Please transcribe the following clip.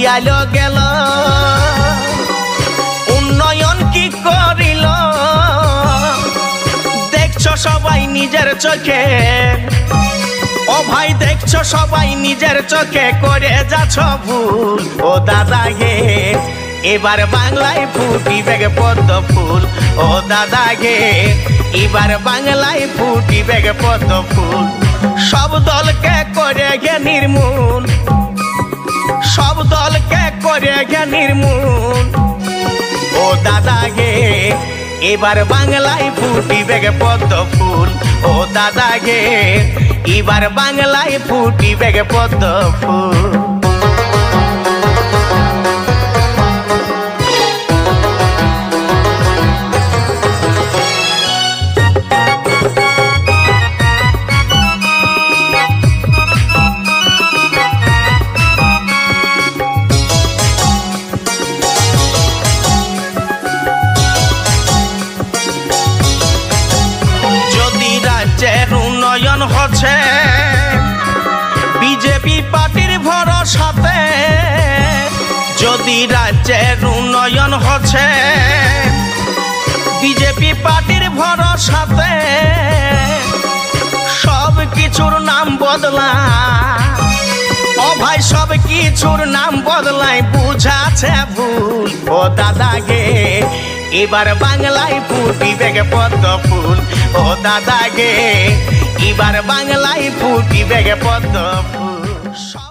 আলো গেল উন্নয়ন কি করিল দেখছো সবাই নিজের চোখে ও ভাই দেখছো সবাই নিজের চোখে করে যাচ্ছ ভুল ও দাদা গে এবার বাংলায় ফুটিবে পদ্ম ফুল ও দাদা গে এবার বাংলায় ফুটিবে পদ্ম ফুল সব দলকে করে গে নির্মূল সব দলকে করে গে নির্মূল ও দাদা গে এবার বাংলায় ফুটিবে পদ্ম ফুল ও দাদা গে এবার বাংলায় ফুটিবে পদ্ম ফুল উন্নয়ন হচ্ছে বিজেপি পার্টির ভরসাতে যদি রাজ্যের উন্নয়ন হচ্ছে বিজেপি পার্টির ভরসাতে সব কিছুর নাম বদলায় ও ভাই সব কিছুর নাম বদলায় বুঝাছে ভুল ও দাদা গে এবার বাংলায় ফুটিবে পদ্ম ফুল ও দাদা গে এবার বাংলায় ফুটিবে পদ্ম ফুল।